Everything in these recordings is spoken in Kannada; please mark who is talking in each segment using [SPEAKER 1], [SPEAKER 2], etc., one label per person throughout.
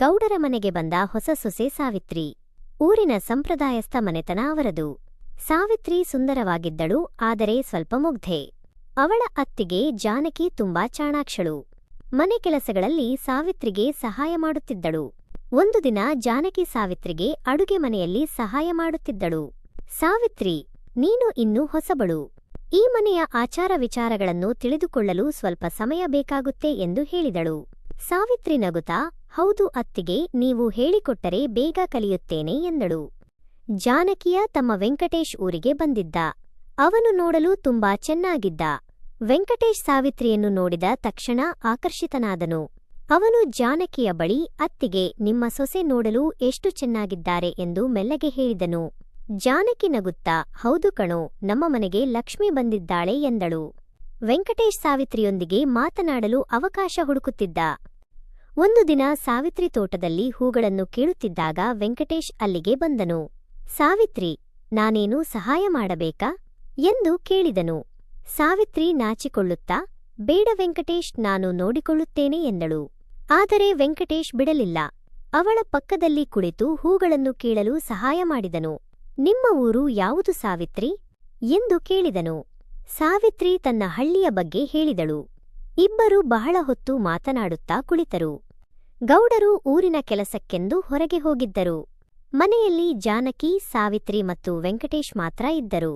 [SPEAKER 1] ಗೌಡರ ಮನೆಗೆ ಬಂದ ಹೊಸ ಸೊಸೆ ಸಾವಿತ್ರಿ. ಊರಿನ ಸಂಪ್ರದಾಯಸ್ಥ ಮನೆತನ ಅವರದು. ಸಾವಿತ್ರಿ ಸುಂದರವಾಗಿದ್ದಳು, ಆದರೆ ಸ್ವಲ್ಪ ಮುಗ್ಧೆ. ಅವಳ ಅತ್ತಿಗೆ ಜಾನಕಿ ತುಂಬಾ ಚಾಣಾಕ್ಷಳು. ಮನೆ ಕೆಲಸಗಳಲ್ಲಿ ಸಾವಿತ್ರಿಗೆ ಸಹಾಯ ಮಾಡುತ್ತಿದ್ದಳು. ಒಂದು ದಿನ ಜಾನಕಿ ಸಾವಿತ್ರಿಗೆ ಅಡುಗೆ ಮನೆಯಲ್ಲಿ ಸಹಾಯ ಮಾಡುತ್ತಿದ್ದಳು. ಸಾವಿತ್ರಿ, ನೀನು ಇನ್ನೂ ಹೊಸಬಳು. ಈ ಮನೆಯ ಆಚಾರ ವಿಚಾರಗಳನ್ನು ತಿಳಿದುಕೊಳ್ಳಲು ಸ್ವಲ್ಪ ಸಮಯ ಬೇಕಾಗುತ್ತೆ ಎಂದು ಹೇಳಿದಳು. ಸಾವಿತ್ರಿ ನಗುತ್ತಾ, ಹೌದು ಅತ್ತಿಗೆ, ನೀವು ಹೇಳಿಕೊಟ್ಟರೆ ಬೇಗ ಕಲಿಯುತ್ತೇನೆ ಎಂದಳು. ಜಾನಕಿಯ ತಮ್ಮ ವೆಂಕಟೇಶ್ ಊರಿಗೆ ಬಂದಿದ್ದ. ಅವನು ನೋಡಲು ತುಂಬಾ ಚೆನ್ನಾಗಿದ್ದ. ವೆಂಕಟೇಶ್ ಸಾವಿತ್ರಿಯನ್ನು ನೋಡಿದ ತಕ್ಷಣ ಆಕರ್ಷಿತನಾದನು. ಅವನು ಜಾನಕಿಯ ಬಳಿ, ಅತ್ತಿಗೆ, ನಿಮ್ಮ ಸೊಸೆ ನೋಡಲು ಎಷ್ಟು ಚೆನ್ನಾಗಿದ್ದಾರೆ ಎಂದು ಮೆಲ್ಲಗೆ ಹೇಳಿದನು. ಜಾನಕಿ ನಗುತ್ತಾ, ಹೌದು ಕಣೋ, ನಮ್ಮ ಮನೆಗೆ ಲಕ್ಷ್ಮಿ ಬಂದಿದ್ದಾಳೆ ಎಂದಳು. ವೆಂಕಟೇಶ್ ಸಾವಿತ್ರಿಯೊಂದಿಗೆ ಮಾತನಾಡಲು ಅವಕಾಶ ಹುಡುಕುತ್ತಿದ್ದ. ಒಂದು ದಿನ ಸಾವಿತ್ರಿ ತೋಟದಲ್ಲಿ ಹೂಗಳನ್ನು ಕೀಳುತ್ತಿದ್ದಾಗ ವೆಂಕಟೇಶ್ ಅಲ್ಲಿಗೆ ಬಂದನು. ಸಾವಿತ್ರಿ, ನಾನೇನು ಸಹಾಯ ಮಾಡಬೇಕಾ ಎಂದು ಕೇಳಿದನು. ಸಾವಿತ್ರಿ ನಾಚಿಕೊಳ್ಳುತ್ತಾ, ಬೇಡ ವೆಂಕಟೇಶ್, ನಾನು ನೋಡಿಕೊಳ್ಳುತ್ತೇನೆ ಎಂದಳು. ಆದರೆ ವೆಂಕಟೇಶ್ ಬಿಡಲಿಲ್ಲ. ಅವಳ ಪಕ್ಕದಲ್ಲಿ ಕುಳಿತು ಹೂಗಳನ್ನು ಕೀಳಲು ಸಹಾಯ ಮಾಡಿದನು. ನಿಮ್ಮ ಊರು ಯಾವುದು ಸಾವಿತ್ರಿ ಎಂದು ಕೇಳಿದನು. ಸಾವಿತ್ರಿ ತನ್ನ ಹಳ್ಳಿಯ ಬಗ್ಗೆ ಹೇಳಿದಳು. ಇಬ್ಬರು ಬಹಳ ಹೊತ್ತು ಮಾತನಾಡುತ್ತಾ ಕುಳಿತರು. ಗೌಡರು ಊರಿನ ಕೆಲಸಕ್ಕೆಂದು ಹೊರಗೆ ಹೋಗಿದ್ದರು. ಮನೆಯಲ್ಲಿ ಜಾನಕಿ, ಸಾವಿತ್ರಿ ಮತ್ತು ವೆಂಕಟೇಶ್ ಮಾತ್ರ ಇದ್ದರು.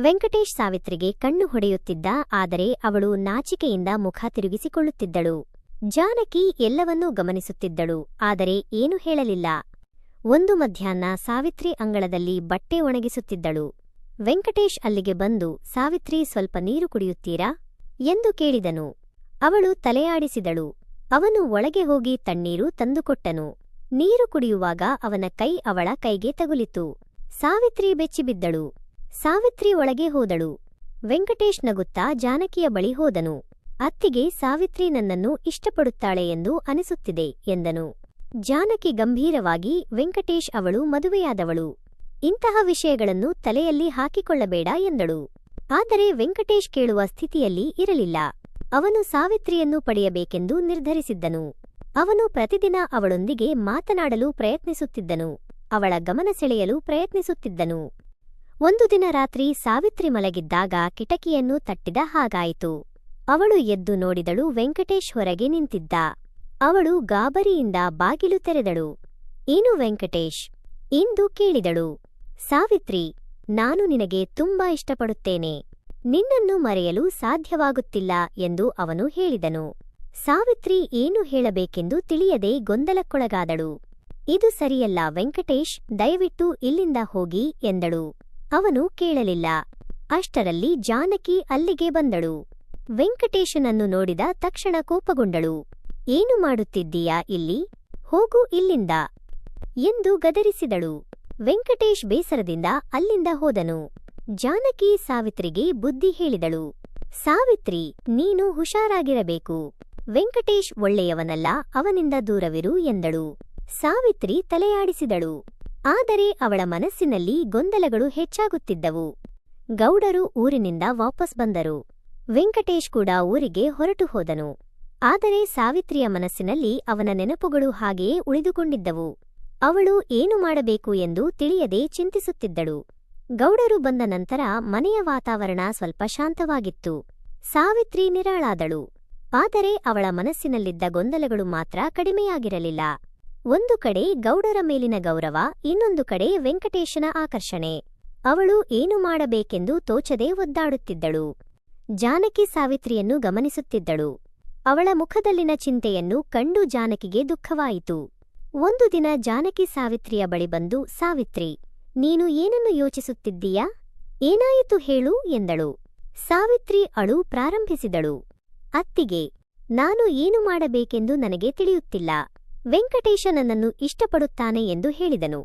[SPEAKER 1] ವೆಂಕಟೇಶ್ ಸಾವಿತ್ರಿಗೆ ಕಣ್ಣು ಹೊಡೆಯುತ್ತಿದ್ದ, ಆದರೆ ಅವಳು ನಾಚಿಕೆಯಿಂದ ಮುಖ ತಿರುಗಿಸಿಕೊಳ್ಳುತ್ತಿದ್ದಳು. ಜಾನಕಿ ಎಲ್ಲವನ್ನೂ ಗಮನಿಸುತ್ತಿದ್ದಳು, ಆದರೆ ಏನೂ ಹೇಳಲಿಲ್ಲ. ಒಂದು ಮಧ್ಯಾಹ್ನ ಸಾವಿತ್ರಿ ಅಂಗಳದಲ್ಲಿ ಬಟ್ಟೆ ಒಣಗಿಸುತ್ತಿದ್ದಳು. ವೆಂಕಟೇಶ್ ಅಲ್ಲಿಗೆ ಬಂದು, ಸಾವಿತ್ರಿ, ಸ್ವಲ್ಪ ನೀರು ಕುಡಿಯುತ್ತೀರಾ ಎಂದು ಕೇಳಿದನು. ಅವಳು ತಲೆಯಾಡಿಸಿದಳು. ಅವನು ಒಳಗೆ ಹೋಗಿ ತಣ್ಣೀರು ತಂದುಕೊಟ್ಟನು. ನೀರು ಕುಡಿಯುವಾಗ ಅವನ ಕೈ ಅವಳ ಕೈಗೆ ತಗುಲಿತು. ಸಾವಿತ್ರಿ ಬೆಚ್ಚಿಬಿದ್ದಳು. ಸಾವಿತ್ರಿ ಒಳಗೆ ಹೋದಳು. ವೆಂಕಟೇಶ್ ನಗುತ್ತಾ ಜಾನಕಿಯ ಬಳಿ ಹೋದನು. ಅತ್ತಿಗೆ, ಸಾವಿತ್ರಿ ನನ್ನನ್ನು ಇಷ್ಟಪಡುತ್ತಾಳೆ ಎಂದು ಅನಿಸುತ್ತಿದೆ ಎಂದನು. ಜಾನಕಿ ಗಂಭೀರವಾಗಿ, ವೆಂಕಟೇಶ್, ಅವಳು ಮದುವೆಯಾದವಳು. ಇಂತಹ ವಿಷಯಗಳನ್ನು ತಲೆಯಲ್ಲಿ ಹಾಕಿಕೊಳ್ಳಬೇಡ ಎಂದಳು. ಆದರೆ ವೆಂಕಟೇಶ್ ಕೇಳುವ ಸ್ಥಿತಿಯಲ್ಲಿ ಇರಲಿಲ್ಲ. ಅವನು ಸಾವಿತ್ರಿಯನ್ನು ಪಡೆಯಬೇಕೆಂದು ನಿರ್ಧರಿಸಿದ್ದನು. ಅವನು ಪ್ರತಿದಿನ ಅವಳೊಂದಿಗೆ ಮಾತನಾಡಲು ಪ್ರಯತ್ನಿಸುತ್ತಿದ್ದನು. ಅವಳ ಗಮನ ಸೆಳೆಯಲು ಪ್ರಯತ್ನಿಸುತ್ತಿದ್ದನು. ಒಂದು ದಿನ ರಾತ್ರಿ ಸಾವಿತ್ರಿ ಮಲಗಿದ್ದಾಗ ಕಿಟಕಿಯನ್ನು ತಟ್ಟಿದ ಹಾಗಾಯಿತು. ಅವಳು ಎದ್ದು ನೋಡಿದಳು. ವೆಂಕಟೇಶ್ ಹೊರಗೆ ನಿಂತಿದ್ದ. ಅವಳು ಗಾಬರಿಯಿಂದ ಬಾಗಿಲು ತೆರೆದಳು. ಏನು ವೆಂಕಟೇಶ್ ಎಂದು ಕೇಳಿದಳು. ಸಾವಿತ್ರಿ, ನಾನು ನಿನಗೆ ತುಂಬಾ ಇಷ್ಟಪಡುತ್ತೇನೆ. ನಿನ್ನನ್ನು ಮರೆಯಲು ಸಾಧ್ಯವಾಗುತ್ತಿಲ್ಲ ಎಂದು ಅವನು ಹೇಳಿದನು. ಸಾವಿತ್ರಿ ಏನು ಹೇಳಬೇಕೆಂದು ತಿಳಿಯದೆ ಗೊಂದಲಕ್ಕೊಳಗಾದಳು. ಇದು ಸರಿಯಲ್ಲ ವೆಂಕಟೇಶ್, ದಯವಿಟ್ಟು ಇಲ್ಲಿಂದ ಹೋಗಿ ಎಂದಳು. ಅವನು ಕೇಳಲಿಲ್ಲ. ಅಷ್ಟರಲ್ಲಿ ಜಾನಕಿ ಅಲ್ಲಿಗೆ ಬಂದಳು. ವೆಂಕಟೇಶನನ್ನು ನೋಡಿದ ತಕ್ಷಣ ಕೋಪಗೊಂಡಳು. ಏನು ಮಾಡುತ್ತಿದ್ದೀಯಾ ಇಲ್ಲಿ? ಹೋಗು ಇಲ್ಲಿಂದ ಎಂದು ಗದರಿಸಿದಳು. ವೆಂಕಟೇಶ್ ಬೇಸರದಿಂದ ಅಲ್ಲಿಂದ ಹೋದನು. ಜಾನಕಿ ಸಾವಿತ್ರಿಗೆ ಬುದ್ಧಿ ಹೇಳಿದಳು. ಸಾವಿತ್ರಿ, ನೀನು ಹುಷಾರಾಗಿರಬೇಕು. ವೆಂಕಟೇಶ್ ಒಳ್ಳೆಯವನಲ್ಲ, ಅವನಿಂದ ದೂರವಿರು ಎಂದಳು. ಸಾವಿತ್ರಿ ತಲೆಯಾಡಿಸಿದಳು. ಆದರೆ ಅವಳ ಮನಸ್ಸಿನಲ್ಲಿ ಗೊಂದಲಗಳು ಹೆಚ್ಚಾಗುತ್ತಿದ್ದವು. ಗೌಡರು ಊರಿನಿಂದ ವಾಪಸ್ ಬಂದರು. ವೆಂಕಟೇಶ್ ಕೂಡ ಊರಿಗೆ ಹೊರಟು ಹೋದನು. ಆದರೆ ಸಾವಿತ್ರಿಯ ಮನಸ್ಸಿನಲ್ಲಿ ಅವನ ನೆನಪುಗಳು ಹಾಗೆಯೇ ಉಳಿದುಕೊಂಡಿದ್ದವು. ಅವಳು ಏನು ಮಾಡಬೇಕು ಎಂದು ತಿಳಿಯದೆ ಚಿಂತಿಸುತ್ತಿದ್ದಳು. ಗೌಡರು ಬಂದ ನಂತರ ಮನೆಯ ವಾತಾವರಣ ಸ್ವಲ್ಪ ಶಾಂತವಾಗಿತ್ತು. ಸಾವಿತ್ರಿ ನಿರಾಳಾದಳು. ಆದರೆ ಅವಳ ಮನಸ್ಸಿನಲ್ಲಿದ್ದ ಗೊಂದಲಗಳು ಮಾತ್ರ ಕಡಿಮೆಯಾಗಿರಲಿಲ್ಲ. ಒಂದು ಕಡೆ ಗೌಡರ ಮೇಲಿನ ಗೌರವ, ಇನ್ನೊಂದು ಕಡೆ ವೆಂಕಟೇಶನ ಆಕರ್ಷಣೆ. ಅವಳು ಏನು ಮಾಡಬೇಕೆಂದು ತೋಚದೆ ಒದ್ದಾಡುತ್ತಿದ್ದಳು. ಜಾನಕಿ ಸಾವಿತ್ರಿಯನ್ನು ಗಮನಿಸುತ್ತಿದ್ದಳು. ಅವಳ ಮುಖದಲ್ಲಿನ ಚಿಂತೆಯನ್ನು ಕಂಡು ಜಾನಕಿಗೆ ದುಃಖವಾಯಿತು. ಒಂದು ದಿನ ಜಾನಕಿ ಸಾವಿತ್ರಿಯ ಬಳಿ ಬಂದು, ಸಾವಿತ್ರಿ, ನೀನು ಏನನ್ನು ಯೋಚಿಸುತ್ತಿದ್ದೀಯಾ? ಏನಾಯಿತು ಹೇಳು ಎಂದಳು. ಸಾವಿತ್ರಿ ಅಳು ಪ್ರಾರಂಭಿಸಿದಳು. ಅತ್ತಿಗೆ, ನಾನು ಏನು ಮಾಡಬೇಕೆಂದು ನನಗೆ ತಿಳಿಯುತ್ತಿಲ್ಲ. ವೆಂಕಟೇಶ ನನ್ನನ್ನು ಇಷ್ಟಪಡುತ್ತಾನೆ ಎಂದು ಹೇಳಿದನು.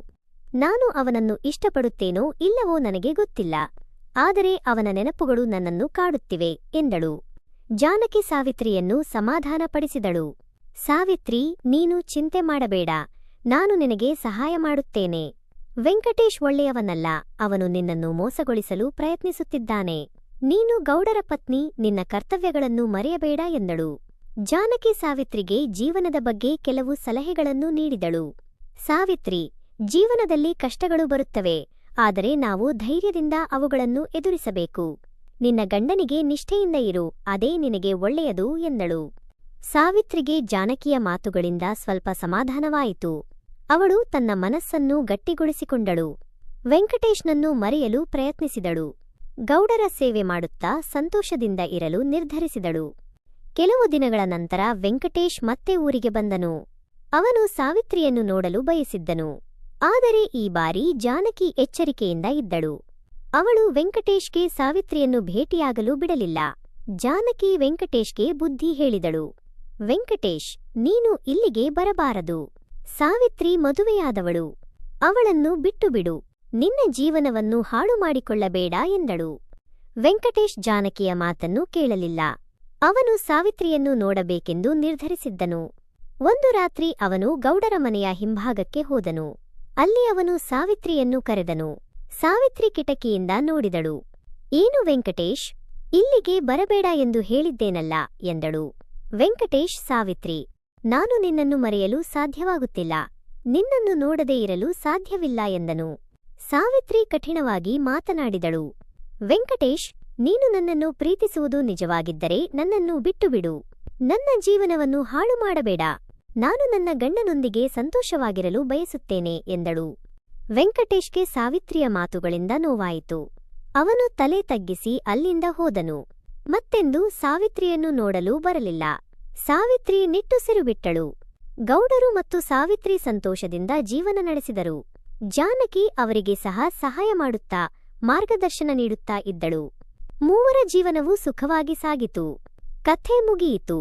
[SPEAKER 1] ನಾನು ಅವನನ್ನು ಇಷ್ಟಪಡುತ್ತೇನೋ ಇಲ್ಲವೋ ನನಗೆ ಗೊತ್ತಿಲ್ಲ. ಆದರೆ ಅವನ ನೆನಪುಗಳು ನನ್ನನ್ನು ಕಾಡುತ್ತಿವೆ ಎಂದಳು. ಜಾನಕಿ ಸಾವಿತ್ರಿಯನ್ನು ಸಮಾಧಾನಪಡಿಸಿದಳು. ಸಾವಿತ್ರಿ, ನೀನು ಚಿಂತೆ ಮಾಡಬೇಡ, ನಾನು ನಿನಗೆ ಸಹಾಯ ಮಾಡುತ್ತೇನೆ. ವೆಂಕಟೇಶ್ ಒಳ್ಳೆಯವನಲ್ಲ, ಅವನು ನಿನ್ನನ್ನು ಮೋಸಗೊಳಿಸಲು ಪ್ರಯತ್ನಿಸುತ್ತಿದ್ದಾನೆ. ನೀನು ಗೌಡರ ಪತ್ನಿ, ನಿನ್ನ ಕರ್ತವ್ಯಗಳನ್ನು ಮರೆಯಬೇಡ ಎಂದಳು. ಜಾನಕಿ ಸಾವಿತ್ರಿಗೆ ಜೀವನದ ಬಗ್ಗೆ ಕೆಲವು ಸಲಹೆಗಳನ್ನು ನೀಡಿದಳು. ಸಾವಿತ್ರಿ, ಜೀವನದಲ್ಲಿ ಕಷ್ಟಗಳು ಬರುತ್ತವೆ, ಆದರೆ ನಾವು ಧೈರ್ಯದಿಂದ ಅವುಗಳನ್ನು ಎದುರಿಸಬೇಕು. ನಿನ್ನ ಗಂಡನಿಗೆ ನಿಷ್ಠೆಯಿಂದ ಇರು, ಅದೇ ನಿನಗೆ ಒಳ್ಳೆಯದು ಎಂದಳು. ಸಾವಿತ್ರಿಗೆ ಜಾನಕಿಯ ಮಾತುಗಳಿಂದ ಸ್ವಲ್ಪ ಸಮಾಧಾನವಾಯಿತು. ಅವಳು ತನ್ನ ಮನಸ್ಸನ್ನು ಗಟ್ಟಿಗೊಳಿಸಿಕೊಂಡಳು. ವೆಂಕಟೇಶ್ನನ್ನು ಮರೆಯಲು ಪ್ರಯತ್ನಿಸಿದಳು. ಗೌಡರ ಸೇವೆ ಮಾಡುತ್ತಾ ಸಂತೋಷದಿಂದ ಇರಲು ನಿರ್ಧರಿಸಿದಳು. ಕೆಲವು ದಿನಗಳ ನಂತರ ವೆಂಕಟೇಶ್ ಮತ್ತೆ ಊರಿಗೆ ಬಂದನು. ಅವನು ಸಾವಿತ್ರಿಯನ್ನು ನೋಡಲು ಬಯಸಿದ್ದನು. ಆದರೆ ಈ ಬಾರಿ ಜಾನಕಿ ಎಚ್ಚರಿಕೆಯಿಂದ ಇದ್ದಳು. ಅವಳು ವೆಂಕಟೇಶ್ಗೆ ಸಾವಿತ್ರಿಯನ್ನು ಭೇಟಿಯಾಗಲು ಬಿಡಲಿಲ್ಲ. ಜಾನಕಿ ವೆಂಕಟೇಶ್ಗೆ ಬುದ್ಧಿ ಹೇಳಿದಳು. ವೆಂಕಟೇಶ್, ನೀನು ಇಲ್ಲಿಗೆ ಬರಬಾರದು. ಸಾವಿತ್ರಿ ಮದುವೆಯಾದವಳು. ಅವಳನ್ನು ಬಿಟ್ಟುಬಿಡು. ನಿನ್ನ ಜೀವನವನ್ನು ಹಾಳು ಮಾಡಿಕೊಳ್ಳಬೇಡ ಎಂದಳು. ವೆಂಕಟೇಶ್ ಜಾನಕಿಯ ಮಾತನ್ನು ಕೇಳಲಿಲ್ಲ. ಅವನು ಸಾವಿತ್ರಿಯನ್ನು ನೋಡಬೇಕೆಂದು ನಿರ್ಧರಿಸಿದ್ದನು. ಒಂದು ರಾತ್ರಿ ಅವನು ಗೌಡರ ಮನೆಯ ಹಿಂಭಾಗಕ್ಕೆ ಹೋದನು. ಅಲ್ಲಿ ಅವನು ಸಾವಿತ್ರಿಯನ್ನು ಕರೆದನು. ಸಾವಿತ್ರಿ ಕಿಟಕಿಯಿಂದ ನೋಡಿದಳು. ಏನು ವೆಂಕಟೇಶ್, ಇಲ್ಲಿಗೆ ಬರಬೇಡ ಎಂದು ಹೇಳಿದ್ದೇನಲ್ಲ ಎಂದಳು. ವೆಂಕಟೇಶ್, ಸಾವಿತ್ರಿ, ನಾನು ನಿನ್ನನ್ನು ಮರೆಯಲು ಸಾಧ್ಯವಾಗುತ್ತಿಲ್ಲ. ನಿನ್ನನ್ನು ನೋಡದೇ ಇರಲು ಸಾಧ್ಯವಿಲ್ಲ ಎಂದನು. ಸಾವಿತ್ರಿ ಕಠಿಣವಾಗಿ ಮಾತನಾಡಿದಳು. ವೆಂಕಟೇಶ್, ನೀನು ನನ್ನನ್ನು ಪ್ರೀತಿಸುವುದು ನಿಜವಾಗಿದ್ದರೆ ನನ್ನನ್ನು ಬಿಟ್ಟುಬಿಡು. ನನ್ನ ಜೀವನವನ್ನು ಹಾಳು ಮಾಡಬೇಡ. ನಾನು ನನ್ನ ಗಂಡನೊಂದಿಗೆ ಸಂತೋಷವಾಗಿರಲು ಬಯಸುತ್ತೇನೆ ಎಂದಳು. ವೆಂಕಟೇಶ್ಗೆ ಸಾವಿತ್ರಿಯ ಮಾತುಗಳಿಂದ ನೋವಾಯಿತು. ಅವನು ತಲೆ ತಗ್ಗಿಸಿ ಅಲ್ಲಿಂದ ಹೋದನು. ಮತ್ತೆಂದೂ ಸಾವಿತ್ರಿಯನ್ನು ನೋಡಲು ಬರಲಿಲ್ಲ. ಸಾವಿತ್ರಿ ನಿಟ್ಟುಸಿರು ಬಿಟ್ಟಳು. ಗೌಡರು ಮತ್ತು ಸಾವಿತ್ರಿ ಸಂತೋಷದಿಂದ ಜೀವನ ನಡೆಸಿದರು. ಜಾನಕಿ ಅವರಿಗೆ ಸಹ ಸಹಾಯ ಮಾಡುತ್ತಾ ಮಾರ್ಗದರ್ಶನ ನೀಡುತ್ತಾ ಇದ್ದಳು. ಮೂವರ ಜೀವನವೂ ಸುಖವಾಗಿ ಸಾಗಿತು. ಕಥೆ ಮುಗಿಯಿತು.